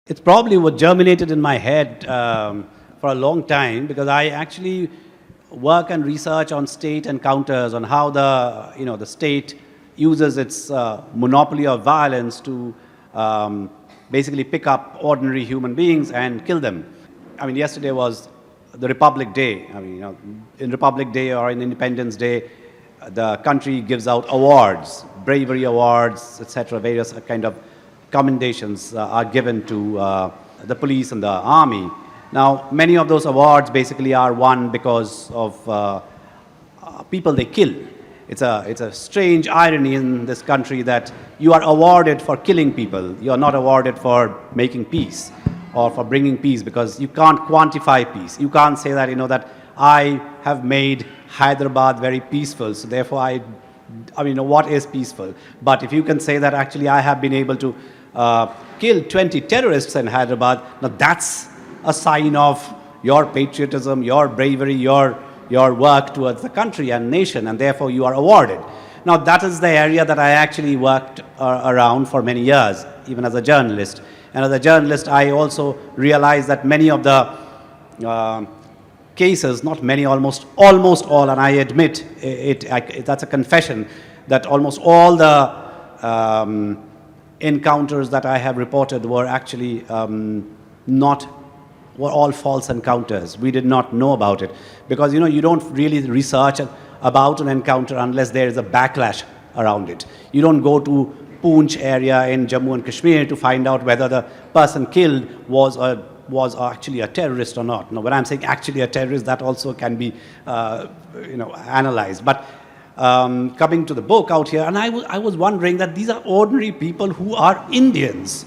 It's probably what germinated in my head for a long time, because I actually work and research on state encounters, on how the state uses its monopoly of violence to basically pick up ordinary human beings and kill them. I mean, yesterday was the Republic Day. I mean, in Republic Day or in Independence Day, the country gives out awards, bravery awards, etc. Various kind of commendations are given to the police and the army. Now, many of those awards basically are won because of people they kill. It's a strange irony in this country that you are awarded for killing people. You are not awarded for making peace or for bringing peace, because you can't quantify peace. You can't say that, that I have made Hyderabad very peaceful, so therefore I mean, what is peaceful? But if you can say that actually I have been able to kill 20 terrorists in Hyderabad, now that's a sign of your patriotism, your bravery, your work towards the country and nation, and therefore you are awarded. Now that is the area that I actually worked around for many years, even as a journalist. And as a journalist, I also realized that many of the cases, not many, almost all, and I admit that's a confession, that almost all the encounters that I have reported were actually were all false encounters. We did not know about it, because you don't really research about an encounter unless there is a backlash around it. You don't go to Poonch area in Jammu and Kashmir to find out whether the person killed was actually a terrorist or not. Now, when I'm saying actually a terrorist, that also can be analyzed. But coming to the book out here, and I was wondering that these are ordinary people who are Indians,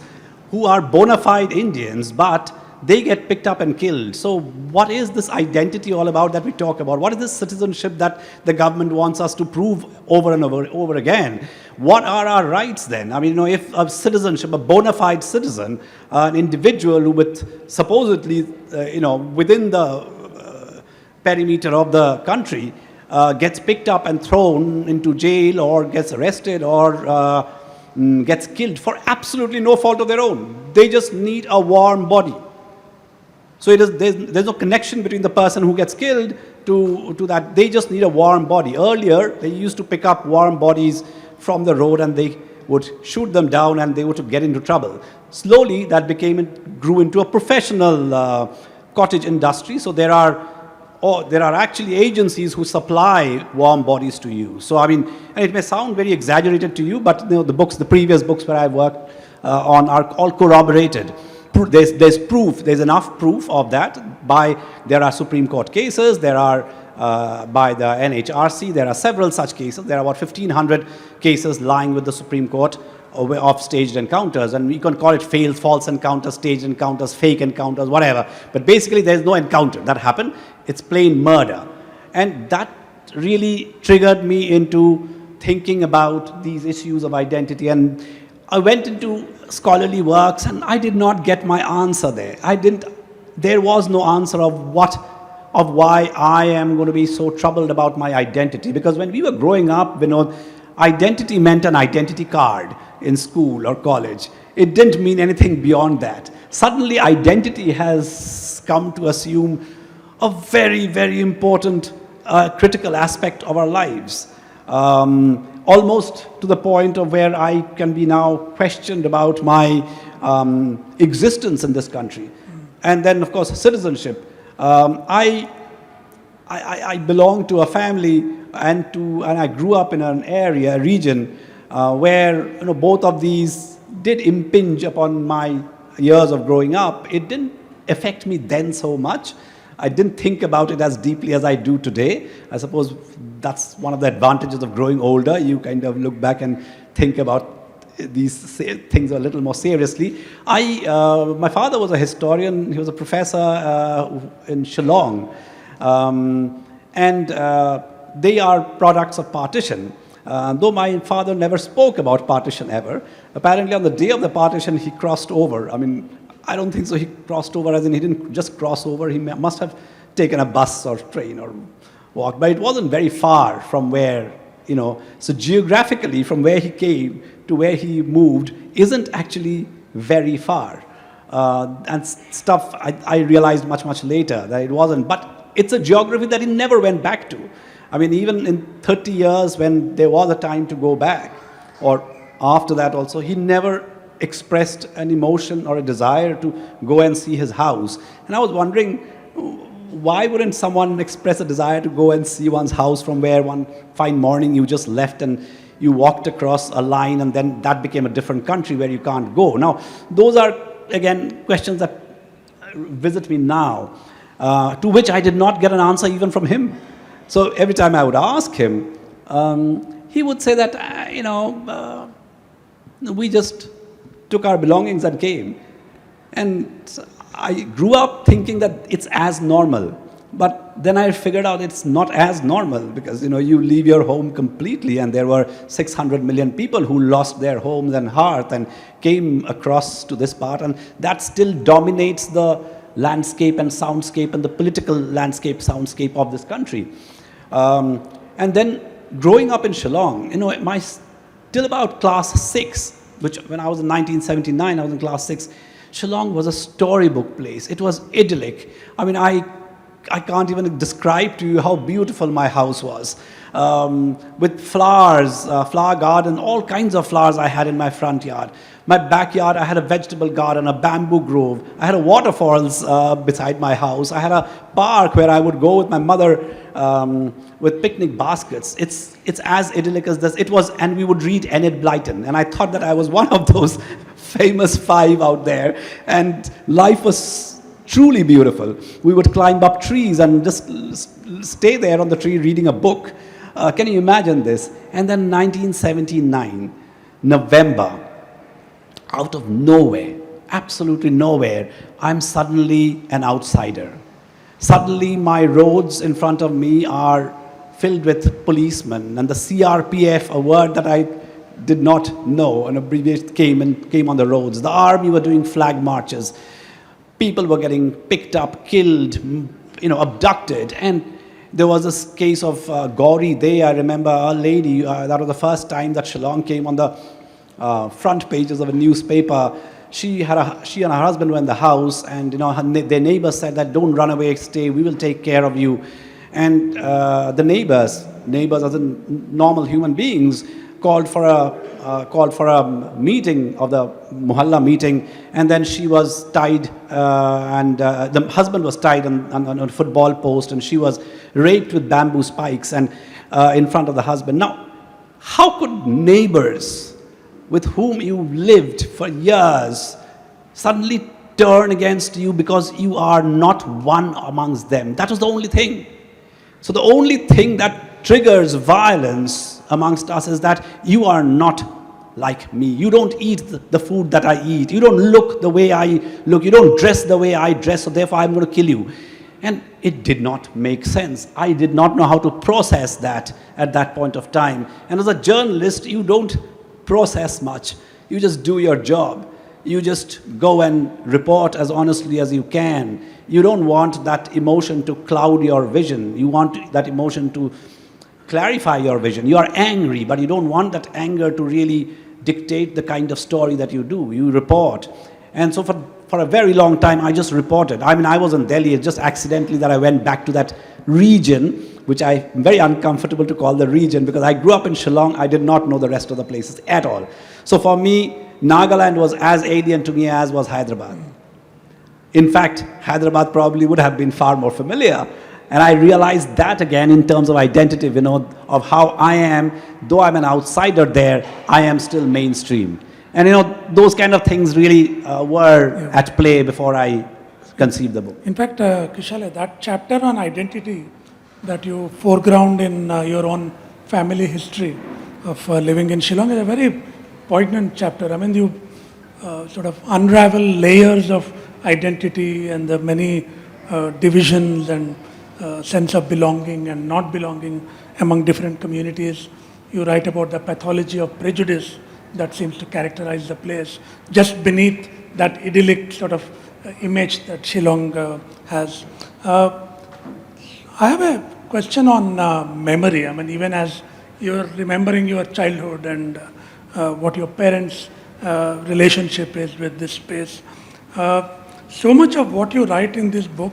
who are bona fide Indians, but they get picked up and killed. So what is this identity all about that we talk about? What is this citizenship that the government wants us to prove over and over again? What are our rights then? I mean, if a citizenship, a bona fide citizen, an individual who with supposedly, within the perimeter of the country, gets picked up and thrown into jail, or gets arrested, or gets killed for absolutely no fault of their own. They just need a warm body. So there's no connection between the person who gets killed to that. They just need a warm body. Earlier, they used to pick up warm bodies from the road and they would shoot them down and they would get into trouble. Slowly, that grew into a professional cottage industry. So there are actually agencies who supply warm bodies to you. So I mean, and it may sound very exaggerated to you, but the previous books where I've worked on are all corroborated. There's proof. There's enough proof of that. There are Supreme Court cases. There are by the NHRC. There are several such cases. There are about 1,500 cases lying with the Supreme Court of staged encounters, and we can call it failed, false encounters, staged encounters, fake encounters, whatever. But basically, there's no encounter that happened. It's plain murder, and that really triggered me into thinking about these issues of identity. And I went into scholarly works, and I did not get my answer there. There was no answer of why I am going to be so troubled about my identity. Because when we were growing up, identity meant an identity card in school or college. It didn't mean anything beyond that. Suddenly, identity has come to assume a very, very important critical aspect of our lives. Almost to the point of where I can be now questioned about my existence in this country. And then, of course, citizenship. I belong to a family, and I grew up in an area, a region, where both of these did impinge upon my years of growing up. It didn't affect me then so much. I didn't think about it as deeply as I do today. I suppose that's one of the advantages of growing older. You kind of look back and think about these things a little more seriously. My father was a historian. He was a professor in Shillong. And they are products of partition. Though my father never spoke about partition ever, apparently on the day of the partition, he crossed over. I mean, I don't think so. He crossed over as in he didn't just cross over. He must have taken a bus or train or walked. But it wasn't very far from where, So geographically, from where he came to where he moved isn't actually very far. and stuff I realized much later that it wasn't. But it's a geography that he never went back to. I mean, even in 30 years when there was a time to go back, or after that also, he never expressed an emotion or a desire to go and see his house. And I was wondering, why wouldn't someone express a desire to go and see one's house from where one fine morning you just left and you walked across a line and then that became a different country where you can't go? Now, those are, again, questions that visit me now, to which I did not get an answer even from him. So every time I would ask him, he would say that, we just took our belongings and came. And I grew up thinking that it's as normal. But then I figured out it's not as normal because, you leave your home completely, and there were 600 million people who lost their homes and hearth and came across to this part, and that still dominates the landscape and soundscape and the political landscape, soundscape of this country. And then growing up in Shillong, till about class 6, which when I was in 1979, I was in class 6, Shillong was a storybook place. It was idyllic. I mean, I can't even describe to you how beautiful my house was. With flowers, flower garden, all kinds of flowers I had in my front yard. My backyard, I had a vegetable garden, a bamboo grove. I had a waterfalls beside my house. I had a park where I would go with my mother with picnic baskets. It's as idyllic as this. It was, and we would read Enid Blyton. And I thought that I was one of those famous 5 out there. And life was truly beautiful. We would climb up trees and just stay there on the tree reading a book. Can you imagine this? And then 1979, November, out of nowhere, absolutely nowhere, I'm suddenly an outsider. Suddenly my roads in front of me are filled with policemen, and the CRPF, a word that I did not know, an abbreviation came on the roads. The army were doing flag marches. People were getting picked up, killed, abducted. And there was this case of Gauri Day. I remember a lady, that was the first time that Shillong came on the front pages of a newspaper. She and her husband were in the house, and their neighbors said that, don't run away, stay, we will take care of you. And the neighbors as in normal human beings, called for a meeting of the Mohalla meeting, and then she was tied, and the husband was tied on a football post, and she was raped with bamboo spikes and in front of the husband. Now, how could neighbors with whom you lived for years suddenly turn against you because you are not one amongst them? That was the only thing. So the only thing that triggers violence amongst us is that you are not like me. You don't eat the food that I eat. You don't look the way I look. You don't dress the way I dress, so therefore I'm going to kill you. And it did not make sense. I did not know how to process that at that point of time. And as a journalist, you don't process much. You just do your job. You just go and report as honestly as you can. You don't want that emotion to cloud your vision. You want that emotion to clarify your vision. You are angry, but you don't want that anger to really dictate the kind of story that you do. You report. And so for a very long time, I just reported. I mean, I was in Delhi. It's just accidentally that I went back to that region, which I'm very uncomfortable to call the region because I grew up in Shillong. I did not know the rest of the places at all. So for me, Nagaland was as alien to me as was Hyderabad. In fact, Hyderabad probably would have been far more familiar. And I realized that again in terms of identity, Vinod, of how I am, though I'm an outsider there, I am still mainstream. And those kind of things really were at play before I conceived the book. In fact, Kishalay, that chapter on identity that you foreground in your own family history of living in Shillong is a very poignant chapter. I mean, you sort of unravel layers of identity and the many divisions and sense of belonging and not belonging among different communities. You write about the pathology of prejudice that seems to characterize the place, just beneath that idyllic sort of image that Shillong has. I have a question on memory. I mean, even as you're remembering your childhood and what your parents' relationship is with this space, So much of what you write in this book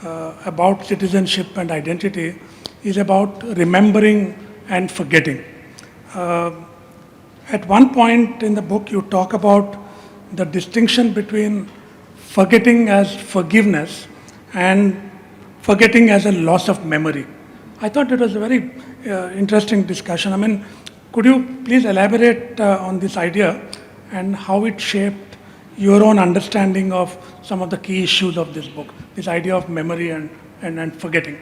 about citizenship and identity is about remembering and forgetting. Uh, at one point in the book, you talk about the distinction between forgetting as forgiveness and forgetting as a loss of memory. I thought it was a very interesting discussion. I mean, could you please elaborate on this idea and how it shaped your own understanding of some of the key issues of this book, this idea of memory and forgetting?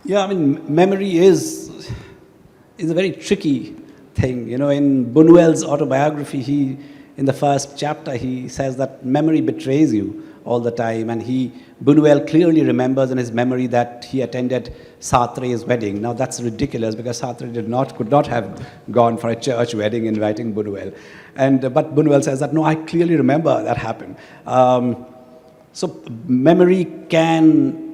Yeah, I mean, memory is a very tricky thing. You know, in Buñuel's autobiography, in the first chapter, he says that memory betrays you all the time, and Buñuel clearly remembers in his memory that he attended Sartre's wedding. Now that's ridiculous because Sartre could not have gone for a church wedding inviting Buñuel, but Buñuel says that no, I clearly remember that happened. So memory can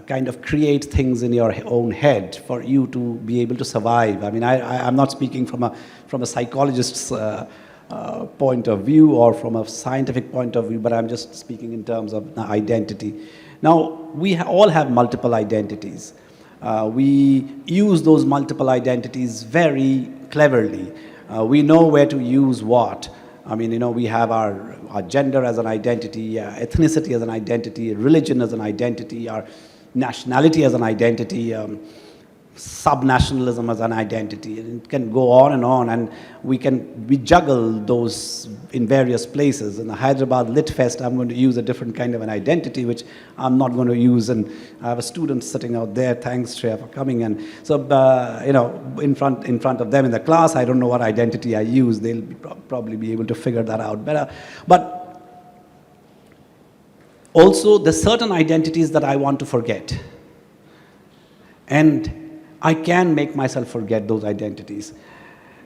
kind of create things in your own head for you to be able to survive. I mean, I'm not speaking from a psychologist's point of view or from a scientific point of view, but I'm just speaking in terms of identity. Now, we all have multiple identities. We use those multiple identities very cleverly. We know where to use what. I mean, you know, we have our gender as an identity, ethnicity as an identity, religion as an identity, our nationality as an identity, sub-nationalism as an identity. And it can go on, and we juggle those in various places. In the Hyderabad Lit Fest, I'm going to use a different kind of an identity, which I'm not going to use. And I have a student sitting out there. Thanks, Shreya, for coming. And so, you know, in front of them in the class, I don't know what identity I use. They'll probably be able to figure that out better. But also, there's certain identities that I want to forget. And I can make myself forget those identities.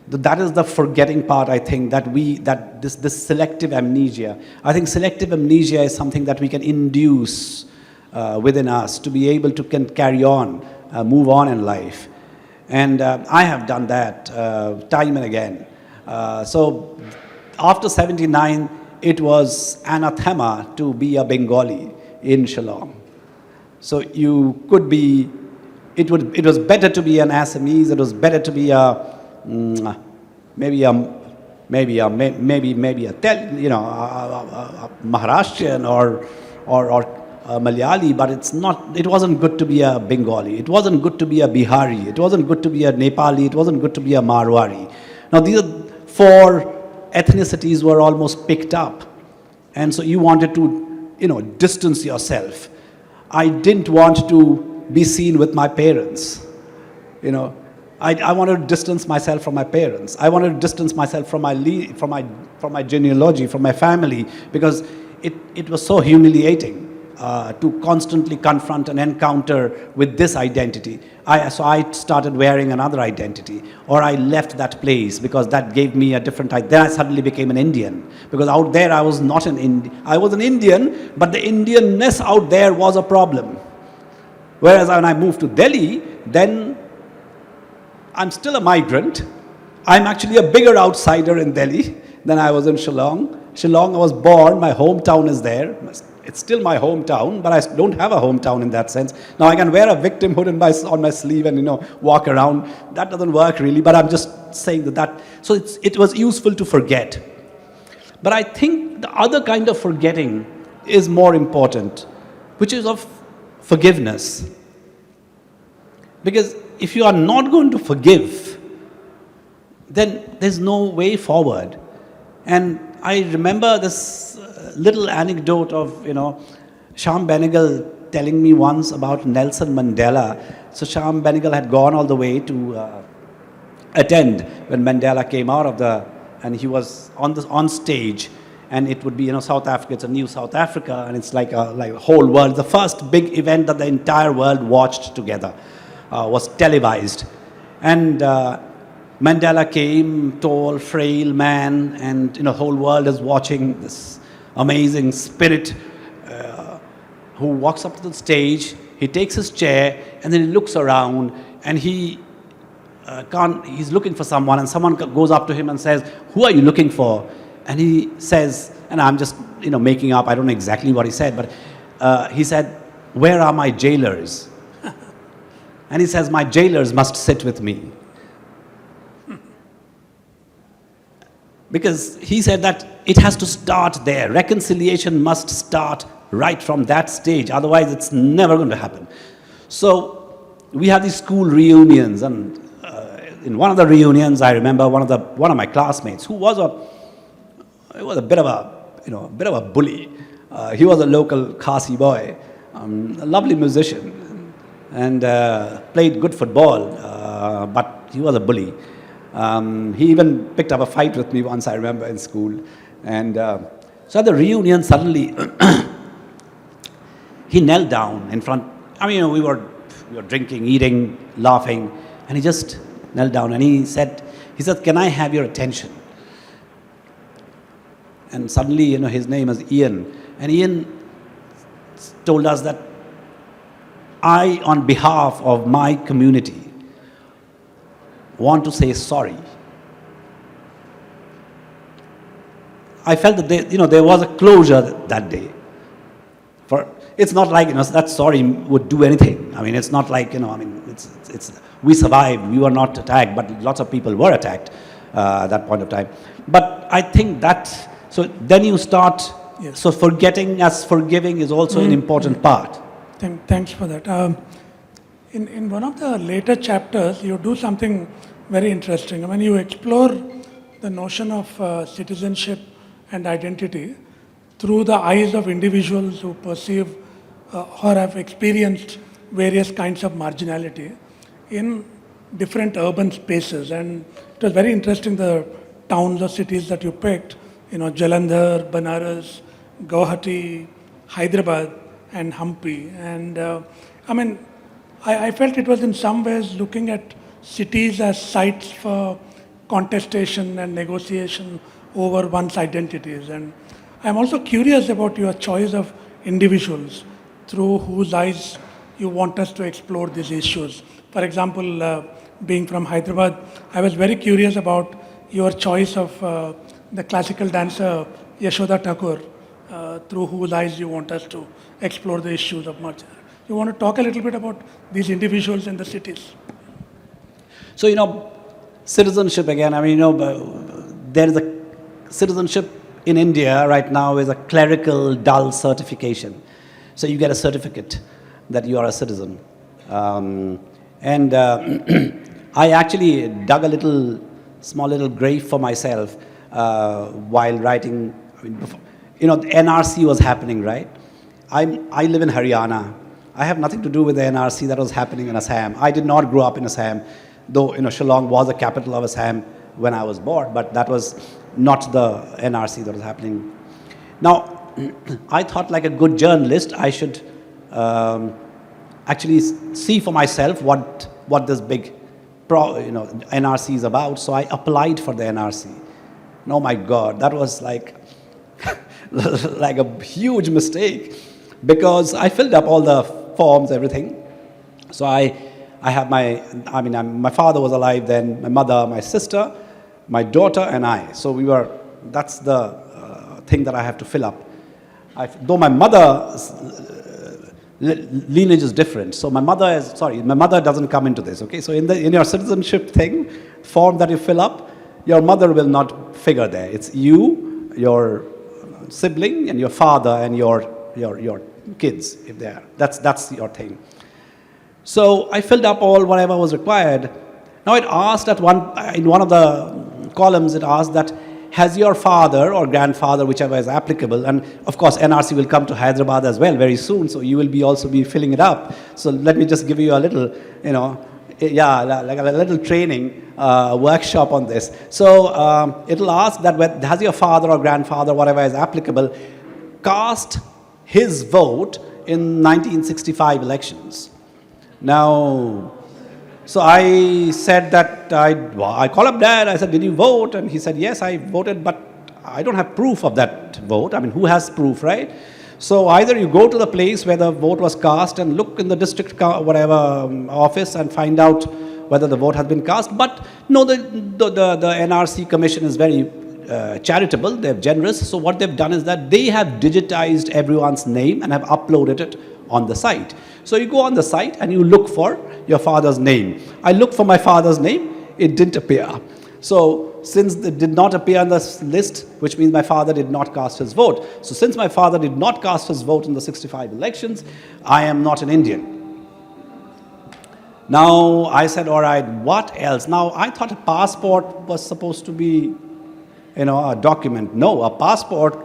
That is the forgetting part, I think, this selective amnesia. I think selective amnesia is something that we can induce within us to be able to carry on, move on in life. And I have done that time and again. So after 79, it was anathema to be a Bengali in Shillong. So you could be, it was better to be an Assamese, it was better to be maybe a Maharashtrian or a Malayali, but it wasn't good to be a Bengali, it wasn't good to be a Bihari, it wasn't good to be a Nepali, it wasn't good to be a Marwari. Now these four ethnicities were almost picked up, and so you wanted to, distance yourself. I didn't want to be seen with my parents. I wanted to distance myself from my parents. I wanted to distance myself from my genealogy, from my family, because it was so humiliating to constantly confront and encounter with this identity. So I started wearing another identity, or I left that place because that gave me a different identity. Then I suddenly became an Indian, because out there I was not an Indian. I was an Indian, but the Indianness out there was a problem. Whereas when I moved to Delhi, then I'm still a migrant. I'm actually a bigger outsider in Delhi than I was in Shillong. Shillong, I was born, my hometown is there. It's still my hometown, but I don't have a hometown in that sense. Now I can wear a victimhood on my sleeve and walk around. That doesn't work really, but I'm just saying that. So it was useful to forget. But I think the other kind of forgetting is more important, which is of forgiveness. Because if you are not going to forgive, then there's no way forward. And I remember this little anecdote of, Shyam Benegal telling me once about Nelson Mandela. So Shyam Benegal had gone all the way to attend when Mandela came out and he was on stage. And it would be, South Africa, it's a new South Africa, and it's like a whole world. The first big event that the entire world watched together was televised. And Mandela came, tall, frail man, and the whole world is watching this amazing spirit who walks up to the stage. He takes his chair, and then he looks around, and he's looking for someone, and someone goes up to him and says, "Who are you looking for?" and he says, and I'm just, making up, I don't know exactly what he said, but he said, "Where are my jailers?" And he says, "My jailers must sit with me." Because he said that it has to start there. Reconciliation must start right from that stage. Otherwise, it's never going to happen. So we have these school reunions, and in one of the reunions, I remember one of my classmates who was a bit of a bully. He was a local Khasi boy, a lovely musician, and played good football, but he was a bully. He even picked up a fight with me once, I remember, in school. And so at the reunion, suddenly, he knelt down in front. We were drinking, eating, laughing, and he just knelt down and he said, "Can I have your attention?" And suddenly, his name is Ian. And Ian told us that I, on behalf of my community, want to say sorry. I felt that there was a closure that day. It's not like that sorry would do anything. It's not like it's we survived. We were not attacked, but lots of people were attacked at that point of time. But I think that then you start. Yes. So forgetting as forgiving is also an important part. Thanks for that. In one of the later chapters, you do something very interesting. You explore the notion of citizenship and identity through the eyes of individuals who perceive or have experienced various kinds of marginality in different urban spaces. And it was very interesting, the towns or cities that you picked, Jalandhar, Banaras, Guwahati, Hyderabad, and Hampi. And I felt it was in some ways looking at cities as sites for contestation and negotiation over one's identities. And I'm also curious about your choice of individuals through whose eyes you want us to explore these issues. For example, being from Hyderabad, I was very curious about your choice of the classical dancer Yashoda Thakur, through whose eyes you want us to explore the issues of marginality. You want to talk a little bit about these individuals in the cities? So, citizenship again, there is a citizenship in India right now is a clerical dull certification. So you get a certificate that you are a citizen. I actually dug a small little grave for myself while writing. The NRC was happening, right? I live in Haryana. I have nothing to do with the NRC that was happening in Assam. I did not grow up in Assam, though Shillong was the capital of Assam when I was born, but that was not the NRC that was happening. Now, I thought, like a good journalist, I should actually see for myself what this big NRC is about. So I applied for the NRC. And oh my God, that was like like a huge mistake, because I filled up all the forms, everything. So I have my father was alive then, my mother, my sister, my daughter, and I. So that's the thing that I have to fill up. Though my mother's lineage is different. So my mother doesn't come into this, okay? So in your citizenship thing, form that you fill up, your mother will not figure there. It's you, your sibling, and your father, and your kids, if they are. That's your thing. So I filled up whatever was required. Now it asked in one of the columns, it asked that, has your father or grandfather, whichever is applicable, and of course NRC will come to Hyderabad as well very soon, so you will also be filling it up. So let me just give you a little, like a little training workshop on this. So it'll ask that, has your father or grandfather, whatever is applicable, cast his vote in 1965 elections? Now, so I said that, I called up Dad, I said, did you vote? And he said, yes, I voted, but I don't have proof of that vote. Who has proof, right? So either you go to the place where the vote was cast and look in the district office and find out whether the vote has been cast. But no, the NRC commission is very charitable, they're generous. So what they've done is that they have digitized everyone's name and have uploaded it on the site. So you go on the site and you look for your father's name. I looked for my father's name, it didn't appear. So since it did not appear on this list, which means my father did not cast his vote. So since my father did not cast his vote in the 65 elections, I am not an Indian. Now I said, all right, what else? Now I thought a passport was supposed to be, a document. No, a passport,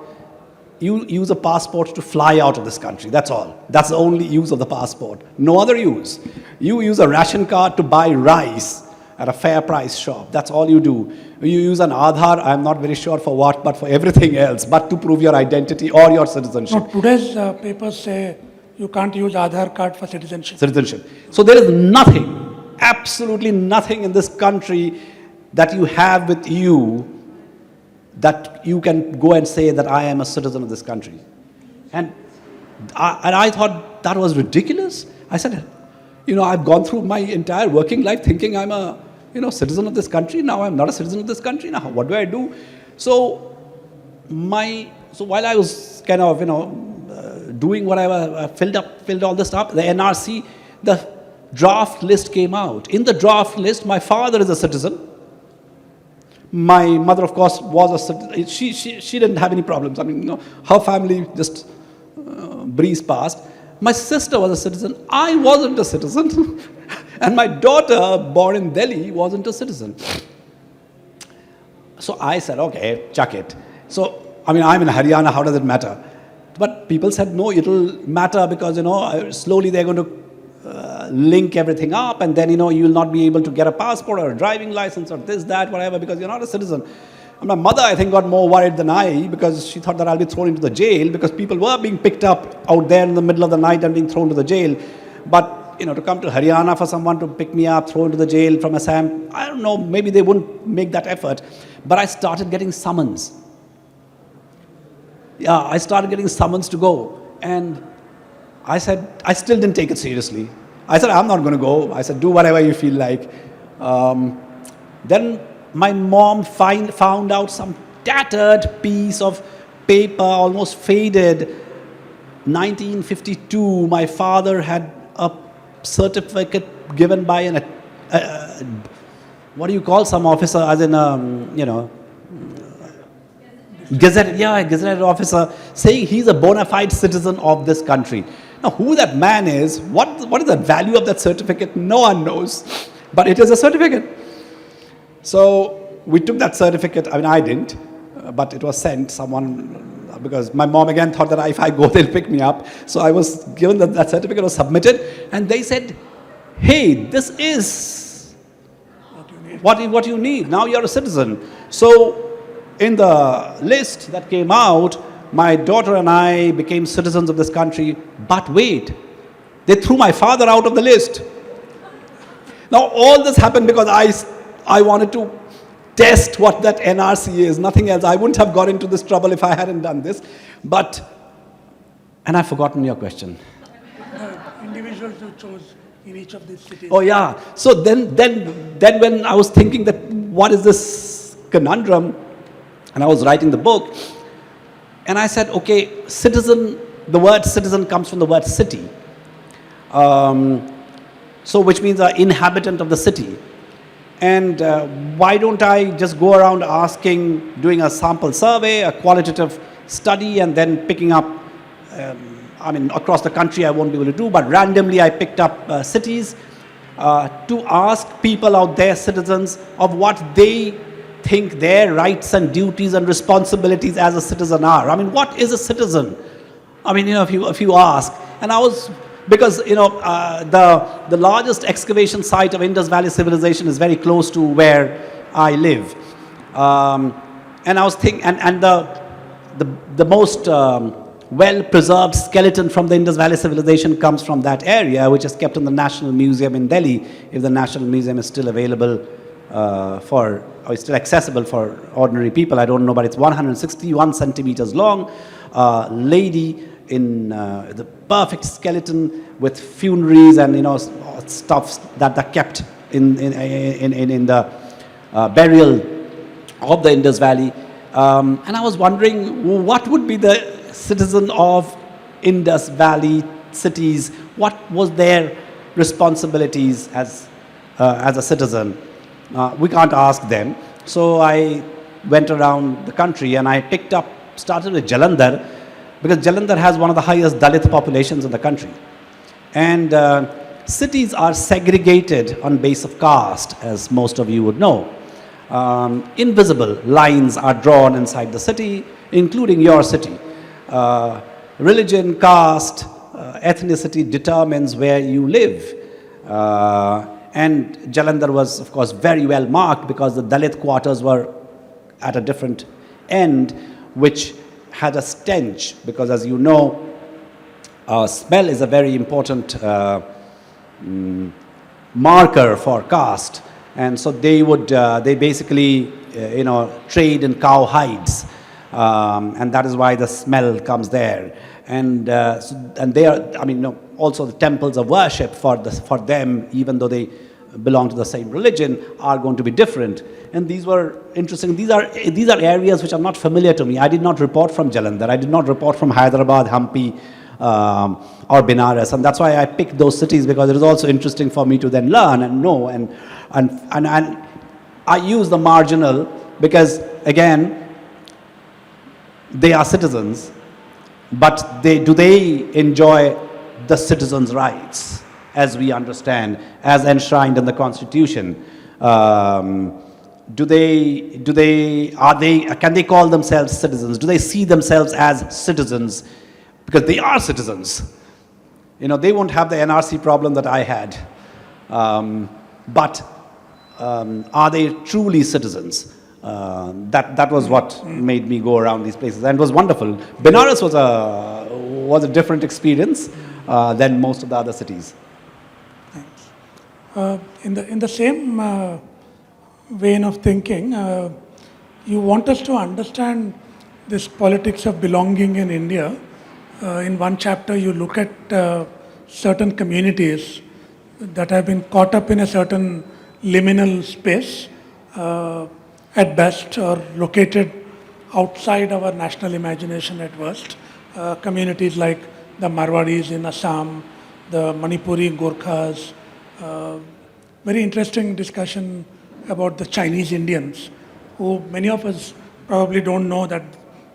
you use a passport to fly out of this country. That's all. That's the only use of the passport. No other use. You use a ration card to buy rice at a fair price shop. That's all you do. You use an Aadhaar, I'm not very sure for what, but for everything else, but to prove your identity or your citizenship. No, today's papers say you can't use Aadhaar card for citizenship. So there is nothing, absolutely nothing in this country that you have with you that you can go and say that I am a citizen of this country. And I thought that was ridiculous. I said, I've gone through my entire working life thinking I'm a, citizen of this country. Now I'm not a citizen of this country. Now what do I do? So while I was kind of, doing whatever, filled all this up, the NRC, the draft list came out. In the draft list, my father is a citizen. My mother, of course, was a citizen. She didn't have any problems. I mean, her family just breezed past. My sister was a citizen. I wasn't a citizen. And my daughter, born in Delhi, wasn't a citizen. So I said, okay, chuck it. So, I'm in Haryana, how does it matter? But people said, no, it'll matter because, slowly they're going to link everything up and then, you'll not be able to get a passport or a driving license or this, that, whatever, because you're not a citizen. And my mother, I think, got more worried than I because she thought that I'll be thrown into the jail because people were being picked up out there in the middle of the night and being thrown to the jail. But, to come to Haryana for someone to pick me up, throw into the jail from Assam, I don't know, maybe they wouldn't make that effort. But I started getting summons. Yeah, I started getting summons to go. And I said, I still didn't take it seriously. I said, I'm not going to go. I said, do whatever you feel like. Then my mom found out some tattered piece of paper, almost faded. 1952, my father had a certificate given by what do you call some officer, as in, gazetted officer, saying he's a bona fide citizen of this country. Now, who that man is, what is the value of that certificate? No one knows, but it is a certificate. So we took that certificate. I didn't, but it was sent. Because my mom again thought that if I go, they'll pick me up. So I was given that certificate was submitted, and they said, hey, this is what you need. Now you're a citizen. So in the list that came out, my daughter and I became citizens of this country. But wait, they threw my father out of the list. Now all this happened because I wanted to test what that NRC is, nothing else. I wouldn't have got into this trouble if I hadn't done this. And I've forgotten your question. Individuals you chose in each of these cities. Oh yeah. So then when I was thinking that what is this conundrum, and I was writing the book, and I said, okay, citizen, the word citizen comes from the word city. So which means an inhabitant of the city. And why don't I just go around doing a sample survey, a qualitative study, and then picking up, across the country I won't be able to do, but randomly I picked up cities to ask people out there, citizens, of what they think their rights and duties and responsibilities as a citizen are. What is a citizen? If you ask. And I was... Because, the largest excavation site of Indus Valley civilization is very close to where I live. And I was thinking, and the most well-preserved skeleton from the Indus Valley civilization comes from that area, which is kept in the National Museum in Delhi, if the National Museum is still available or is still accessible for ordinary people. I don't know, but it's 161 centimeters long. Lady in the perfect skeleton with funerals and stuff that are kept in the burial of the Indus Valley. And I was wondering what would be the citizen of Indus Valley cities, what was their responsibilities as a citizen. We can't ask them. So I went around the country and I started with Jalandhar, because Jalandhar has one of the highest Dalit populations in the country. And cities are segregated on base of caste, as most of you would know. Invisible lines are drawn inside the city, including your city. Religion, caste, ethnicity determines where you live. And Jalandhar was, of course, very well marked because the Dalit quarters were at a different end, which had a stench, because as you know, smell is a very important marker for caste. And so they basically, trade in cow hides. And that is why the smell comes there. And they are, also the temples of worship for them, even though they belong to the same religion, are going to be different. And these were interesting. These are areas which are not familiar to me. I did not report from Jalandhar. I did not report from Hyderabad, Hampi, or Benares. And that's why I picked those cities, because it is also interesting for me to then learn and know. And I use the marginal because, again, they are citizens, but do they enjoy the citizens' rights as we understand, as enshrined in the Constitution? Can they call themselves citizens? Do they see themselves as citizens? Because they are citizens. They won't have the NRC problem that I had. But are they truly citizens? That was what made me go around these places, and it was wonderful. Benares was a different experience than most of the other cities. Thanks. In the same vein of thinking, you want us to understand this politics of belonging in India. In one chapter, you look at certain communities that have been caught up in a certain liminal space, at best, or located outside our national imagination at worst. Communities like the Marwadis in Assam, the Manipuri Gorkhas. Very interesting discussion about the Chinese Indians, who many of us probably don't know that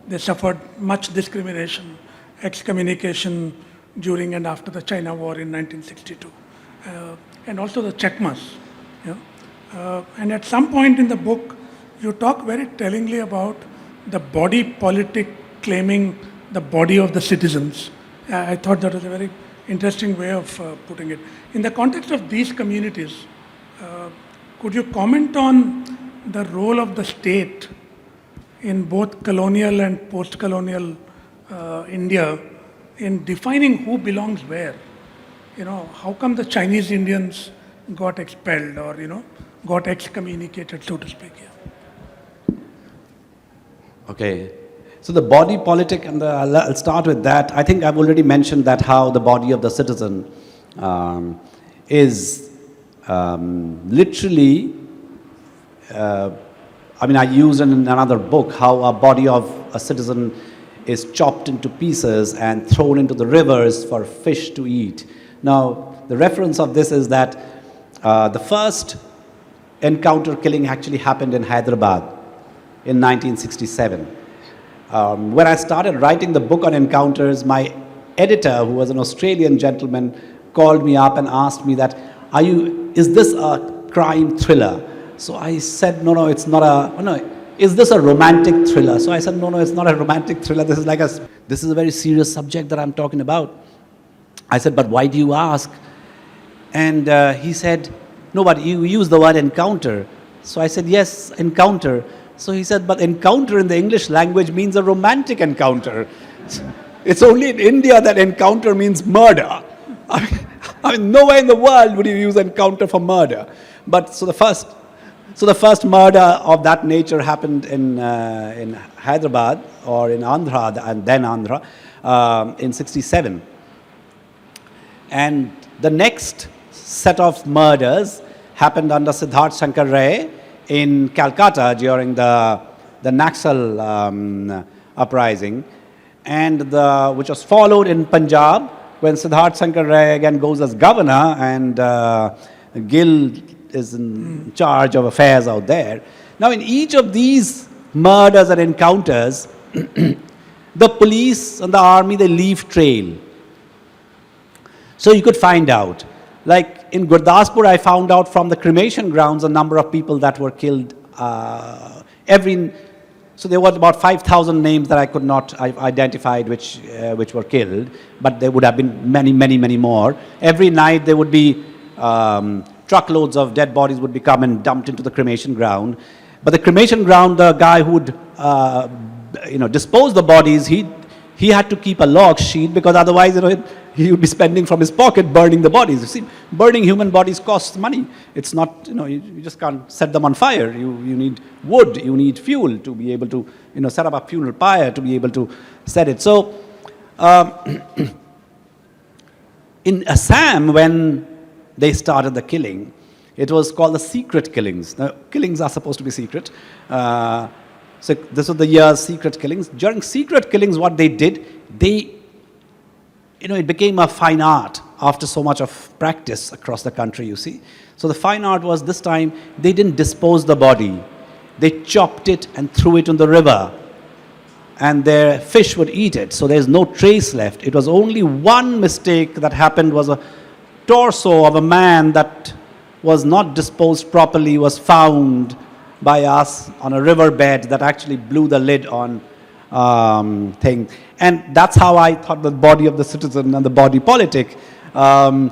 they suffered much discrimination, excommunication during and after the China War in 1962. And also the Chekmas. And at some point in the book, you talk very tellingly about the body politic claiming the body of the citizens. I thought that was a very interesting way of putting it. In the context of these communities, could you comment on the role of the state in both colonial and post-colonial India in defining who belongs where? How come the Chinese Indians got expelled or, got excommunicated, so to speak? Yeah. Okay. So the body politic, and I'll start with that. I think I've already mentioned that how the body of the citizen is literally, I used in another book how a body of a citizen is chopped into pieces and thrown into the rivers for fish to eat. Now, the reference of this is that the first encounter killing actually happened in Hyderabad in 1967. When I started writing the book on encounters, my editor, who was an Australian gentleman, called me up and asked me that, is this a crime thriller? So I said, no, it's not is this a romantic thriller? So I said, no, it's not a romantic thriller. This is a very serious subject that I'm talking about. I said, but why do you ask? And he said, no, but you use the word encounter. So I said, yes, encounter. So he said, but encounter in the English language means a romantic encounter. It's only in India that encounter means murder. Nowhere in the world would you use encounter for murder. But so the first murder of that nature happened in Hyderabad, or in Andhra, and then Andhra, in 1967. And the next set of murders happened under Siddharth Shankar Ray in Calcutta during the the Naxal uprising, and which was followed in Punjab when Siddharth Shankar Ray again goes as governor, and Gill is in charge of affairs out there. Now, in each of these murders and encounters, the police and the army, they leave trail. So you could find out. Like in Gurdaspur, I found out from the cremation grounds a number of people that were killed. So there was about 5,000 names that I could not identify which were killed, but there would have been many, many, many more. Every night there would be truckloads of dead bodies would be come and dumped into the cremation ground. But the cremation ground, the guy who would dispose the bodies, he had to keep a log sheet, because otherwise he would be spending from his pocket burning the bodies. You see, burning human bodies costs money. It's not, you just can't set them on fire. You need wood, you need fuel to be able to set up a funeral pyre to be able to set it. So in Assam, when they started the killing, it was called the secret killings. Now, killings are supposed to be secret. So this was the year's secret killings. During secret killings, what they did, it became a fine art after so much of practice across the country, you see. So the fine art was, this time, they didn't dispose the body. They chopped it and threw it in the river. And their fish would eat it, so there's no trace left. It was only one mistake that happened, was a torso of a man that was not disposed properly, was found by us on a riverbed that actually blew the lid on thing. And that's how I thought the body of the citizen and the body politic. I'll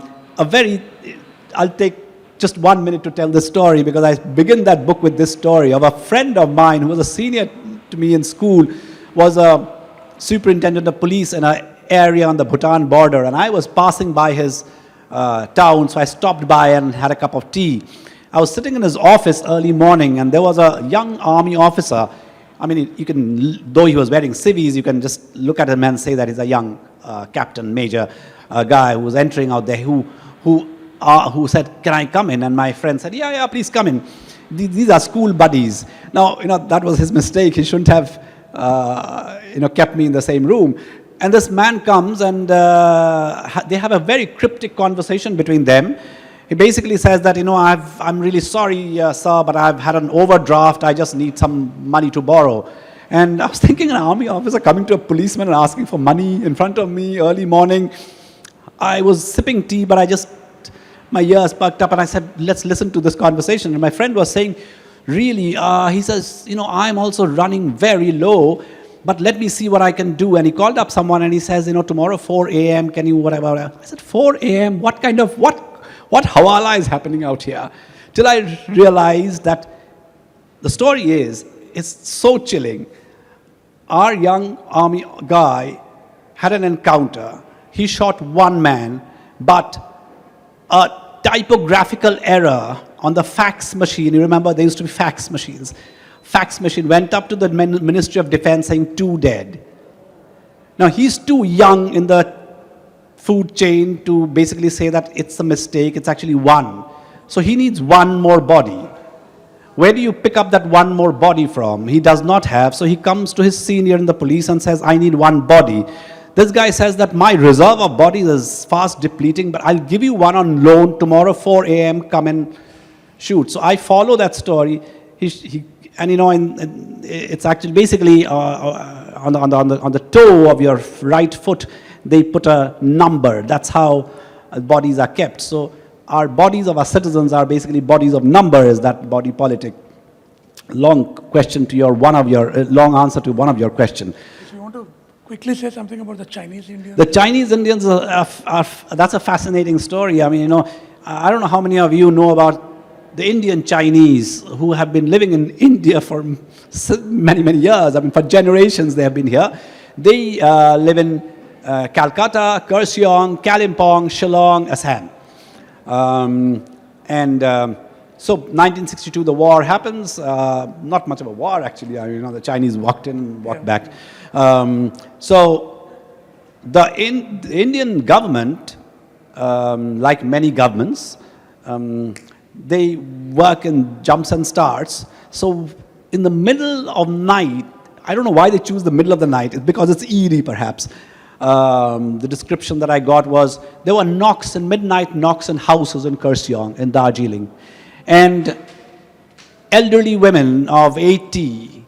take just 1 minute to tell this story, because I begin that book with this story of a friend of mine who was a senior to me in school, was a superintendent of police in an area on the Bhutan border, and I was passing by his town, so I stopped by and had a cup of tea. I was sitting in his office early morning, and there was a young army officer. I mean, though he was wearing civvies, you can just look at him and say that he's a young captain, major guy who was entering out there, who said, "Can I come in?" And my friend said, "Yeah, please come in." These are school buddies. Now, that was his mistake. He shouldn't have, kept me in the same room. And this man comes, and they have a very cryptic conversation between them. He basically says that, I'm really sorry, sir, but I've had an overdraft. I just need some money to borrow. And I was thinking, an army officer coming to a policeman and asking for money in front of me early morning. I was sipping tea, but my ears perked up, and I said, let's listen to this conversation. And my friend was saying, really, he says, I'm also running very low, but let me see what I can do. And he called up someone, and he says, tomorrow 4 a.m., can you whatever? I said, 4 a.m., what hawala is happening out here? Till I realized that the story it's so chilling. Our young army guy had an encounter. He shot one man, but a typographical error on the fax machine, you remember there used to be fax machines. Fax machine went up to the Ministry of Defense saying 2 dead. Now he's too young in the food chain to basically say that it's a mistake, it's actually 1. So he needs 1 more body. Where do you pick up that 1 more body from? He does not have, so he comes to his senior in the police and says, I need 1 body. This guy says that my reserve of bodies is fast depleting, but I'll give you 1 on loan tomorrow 4 a.m., come and shoot. So I follow that story. It's actually basically on the toe of your right foot, they put a number. That's how bodies are kept. So our bodies of our citizens are basically bodies of numbers, that body politic. Long question to long answer to one of your question. If you want to quickly say something about the Chinese Indians. The Chinese Indians that's a fascinating story. I mean, I don't know how many of you know about the Indian Chinese who have been living in India for many, many years. I mean, for generations they have been here. They live in Calcutta, Kurseong, Kalimpong, Shillong, Assam. So 1962, the war happens. Not much of a war, actually. The Chinese walked in and walked back. So the Indian government, like many governments, they work in jumps and starts. So in the middle of night, I don't know why they choose the middle of the night. It's because it's eerie, perhaps. The description that I got was there were knocks in midnight knocks in houses in Kurseong, in Darjeeling. And elderly women of 80,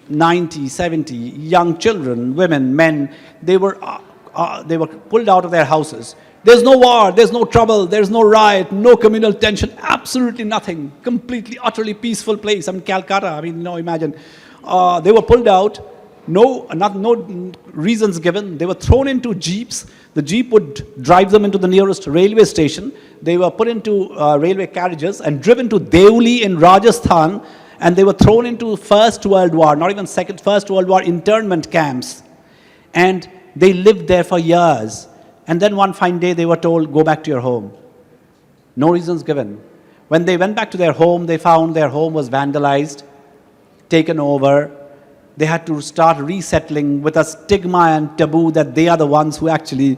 90, 70, young children, women, men, they were pulled out of their houses. There's no war, there's no trouble, there's no riot, no communal tension, absolutely nothing. Completely, utterly peaceful place. I mean, Calcutta, I mean, imagine. They were pulled out, no reasons given. They were thrown into jeeps. The jeep would drive them into the nearest railway station. They were put into railway carriages and driven to Deoli in Rajasthan, and they were thrown into First World War, not even Second, First World War internment camps. And they lived there for years. And then one fine day they were told, go back to your home. No reasons given. When they went back to their home, they found their home was vandalized, taken over. They had to start resettling with a stigma and taboo that they are the ones who actually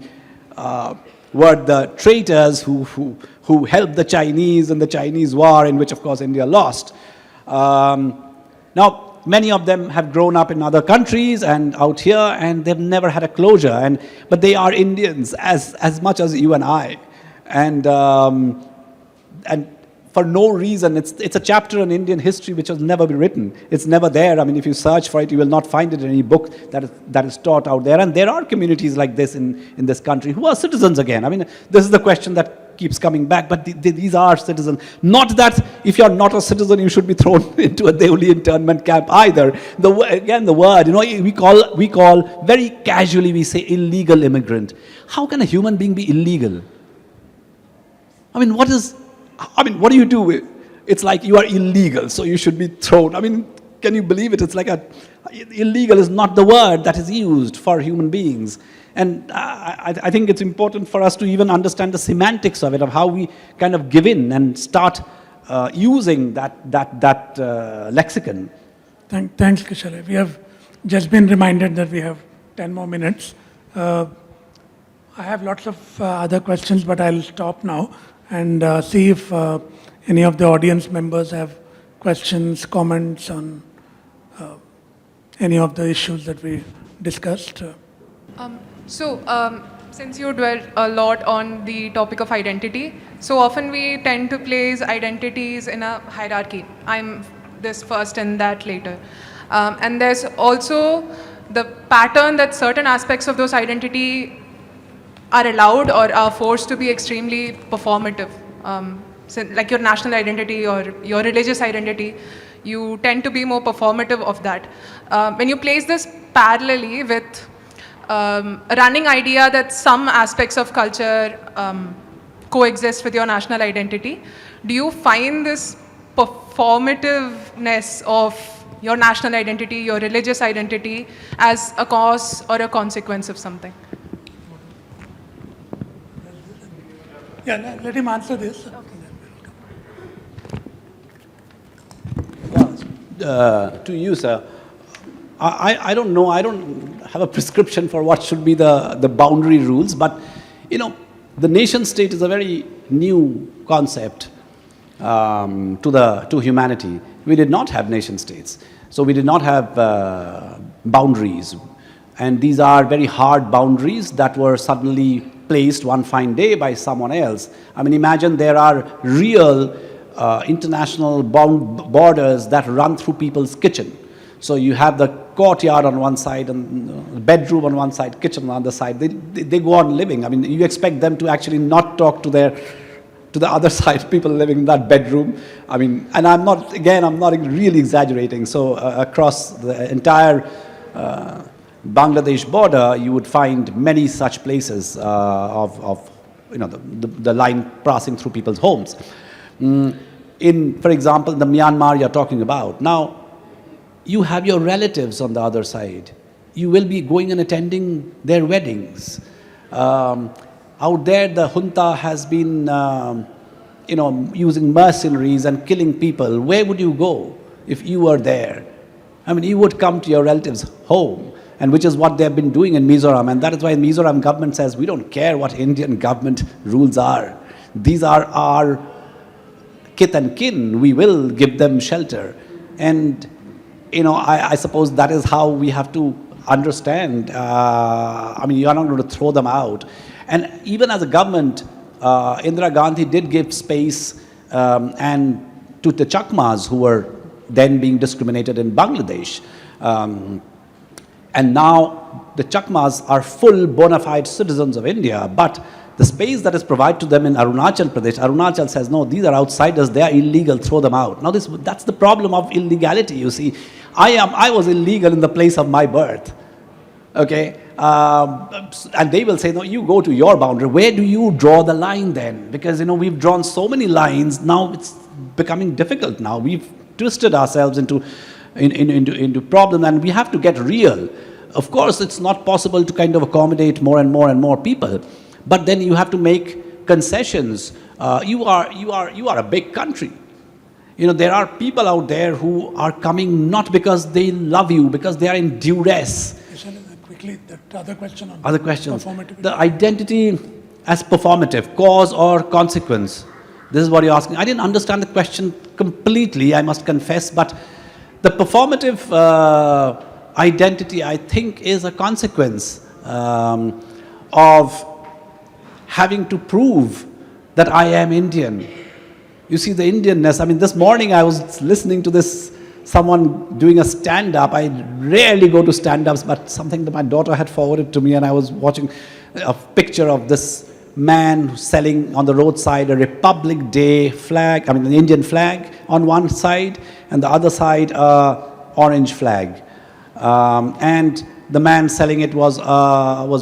were the traitors who helped the Chinese in the Chinese war, in which, of course, India lost. Now, many of them have grown up in other countries and out here, and they've never had a closure. But they are Indians as much as you and I. And for no reason, it's a chapter in Indian history which has never been written. It's never there. I mean, if you search for it, you will not find it in any book that is taught out there. And there are communities like this in this country who are citizens again. I mean, this is the question that keeps coming back, but these are citizens. Not that if you're not a citizen, you should be thrown into a Deoli internment camp either. The word, we call very casually, we say illegal immigrant. How can a human being be illegal? I mean, what do you do? It's like you are illegal, so you should be thrown. I mean, can you believe it? It's like illegal is not the word that is used for human beings. And I think it's important for us to even understand the semantics of it, of how we kind of give in and start using that lexicon. Thanks, Kishalay. We have just been reminded that we have 10 more minutes. I have lots of other questions, but I'll stop now and see if any of the audience members have questions, comments on any of the issues that we discussed. Since you dwell a lot on the topic of identity, so often we tend to place identities in a hierarchy. I'm this first and that later. And there's also the pattern that certain aspects of those identity are allowed or are forced to be extremely performative. So like your national identity or your religious identity, you tend to be more performative of that. When you place this parallelly with a running idea that some aspects of culture coexist with your national identity, do you find this performativeness of your national identity, your religious identity, as a cause or a consequence of something? Yeah, let him answer this. To you, sir, I don't know. I don't have a prescription for what should be the boundary rules. But, the nation state is a very new concept to humanity. We did not have nation states. So we did not have boundaries. And these are very hard boundaries that were suddenly placed one fine day by someone else. I mean, imagine there are real international borders that run through people's kitchen. So you have the courtyard on one side and bedroom on one side, kitchen on the other side. They go on living. I mean, you expect them to actually not talk to the other side, people living in that bedroom. I mean, and I'm not really exaggerating. So across the entire Bangladesh border, you would find many such places of the line passing through people's homes. For example, the Myanmar you're talking about. Now, you have your relatives on the other side. You will be going and attending their weddings. Out there, the junta has been, using mercenaries and killing people. Where would you go if you were there? I mean, you would come to your relatives' home, and which is what they've been doing in Mizoram. And that is why the Mizoram government says, we don't care what Indian government rules are. These are our kith and kin. We will give them shelter. And, I suppose that is how we have to understand. You are not going to throw them out. And even as a government, Indira Gandhi did give space and to the Chakmas who were then being discriminated in Bangladesh. And now the Chakmas are full bona fide citizens of India, but the space that is provided to them in Arunachal Pradesh, Arunachal says, no, these are outsiders, they are illegal, throw them out. Now that's the problem of illegality, you see. I was illegal in the place of my birth, okay? And they will say, no, you go to your boundary. Where do you draw the line then? Because, we've drawn so many lines, now it's becoming difficult now. We've twisted ourselves into problem, and we have to get real. Of course, it's not possible to kind of accommodate more and more people, but then you have to make concessions. You are a big country. There are people out there who are coming not because they love you, because they are in duress. Quickly, that other question on Other questions. performativity. The identity as performative, cause or consequence. This is what you're asking. I didn't understand the question completely, I must confess, but the performative identity, I think, is a consequence of having to prove that I am Indian. You see, the Indianness, this morning I was listening to someone doing a stand-up. I rarely go to stand-ups, but something that my daughter had forwarded to me, and I was watching a picture of this man selling on the roadside a Republic Day flag, an Indian flag on one side, and the other side, orange flag. And the man selling it was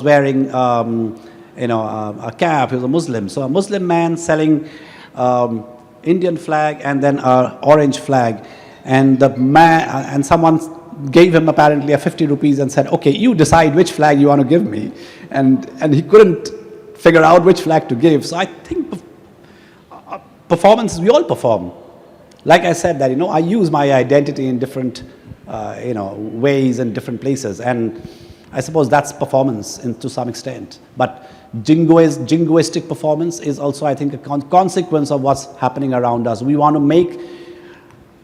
wearing, a cap. He was a Muslim. So a Muslim man selling Indian flag and then orange flag. And and someone gave him apparently a 50 rupees and said, okay, you decide which flag you want to give me. And he couldn't figure out which flag to give. So I think performance, we all perform. Like I said that, I use my identity in different, ways and different places. And I suppose that's performance to some extent. But jingoistic performance is also, I think, a consequence of what's happening around us. We want to make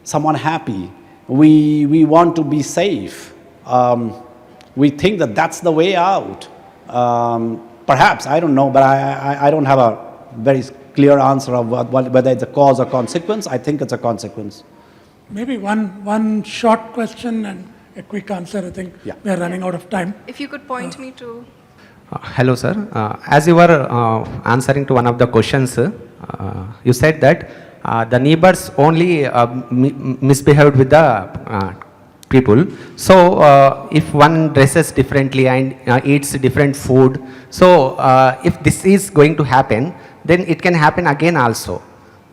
someone happy. We want to be safe. We think that that's the way out. Perhaps, I don't know, but I don't have a very clear answer of whether it's a cause or consequence. I think it's a consequence. Maybe one short question and a quick answer. I think we are running out of time. If you could point me to... Hello, sir. As you were answering to one of the questions, you said that the neighbors only misbehaved with the people. So, if one dresses differently and eats different food, so if this is going to happen, then it can happen again also.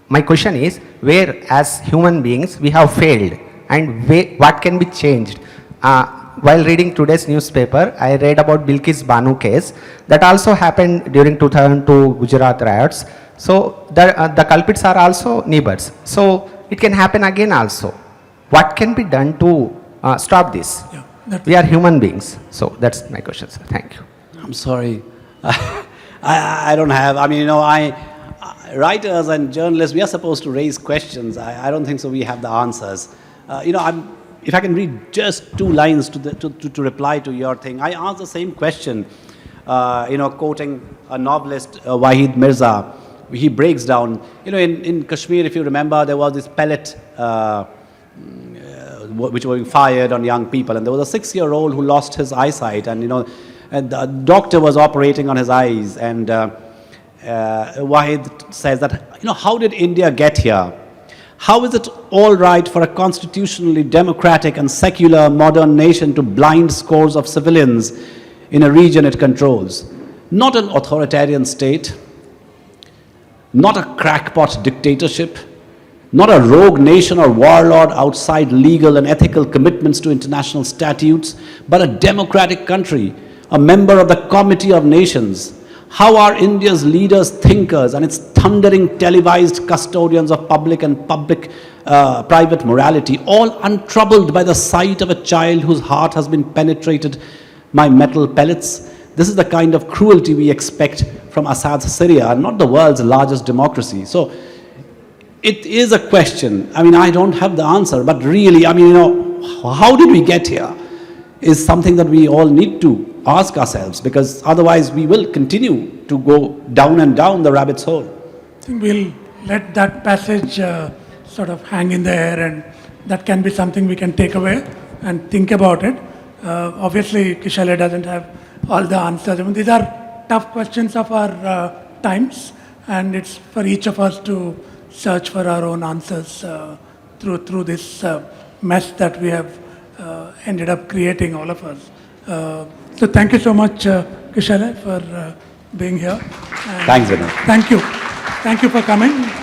My question is, where as human beings we have failed and what can be changed? While reading today's newspaper, I read about Bilkis Banu case that also happened during 2002 Gujarat riots. So the culprits are also neighbors. So it can happen again also. What can be done to stop this? We are human beings. So that's my question, sir. Thank you. I'm sorry. I don't have, writers and journalists, we are supposed to raise questions. I don't think so we have the answers. If I can read just two lines to reply to your thing. I asked the same question, quoting a novelist, Wahid Mirza. He breaks down, in Kashmir, if you remember, there was this pellet which were fired on young people, and there was a 6-year-old who lost his eyesight, and the doctor was operating on his eyes, and Wahid says that, how did India get here? How is it all right for a constitutionally democratic and secular modern nation to blind scores of civilians in a region it controls? Not an authoritarian state, not a crackpot dictatorship, not a rogue nation or warlord outside legal and ethical commitments to international statutes, but a democratic country, a member of the Committee of Nations. How are India's leaders, thinkers, and its thundering televised custodians of public and private morality, all untroubled by the sight of a child whose heart has been penetrated by metal pellets? This is the kind of cruelty we expect from Assad's Syria, and not the world's largest democracy. So, it is a question. I mean, I don't have the answer, but really, I mean, you know, how did we get here is something that we all need to ask ourselves, because otherwise we will continue to go down and down the rabbit's hole. I think we'll let that passage sort of hang in the air, and that can be something we can take away and think about it. Obviously, Kishalay doesn't have all the answers. I mean, these are tough questions of our times, and it's for each of us to search for our own answers through this mess that we have ended up creating, all of us. So thank you so much, Kishalay, for being here. And Thanks, Vinod. thank you. Thank you for coming.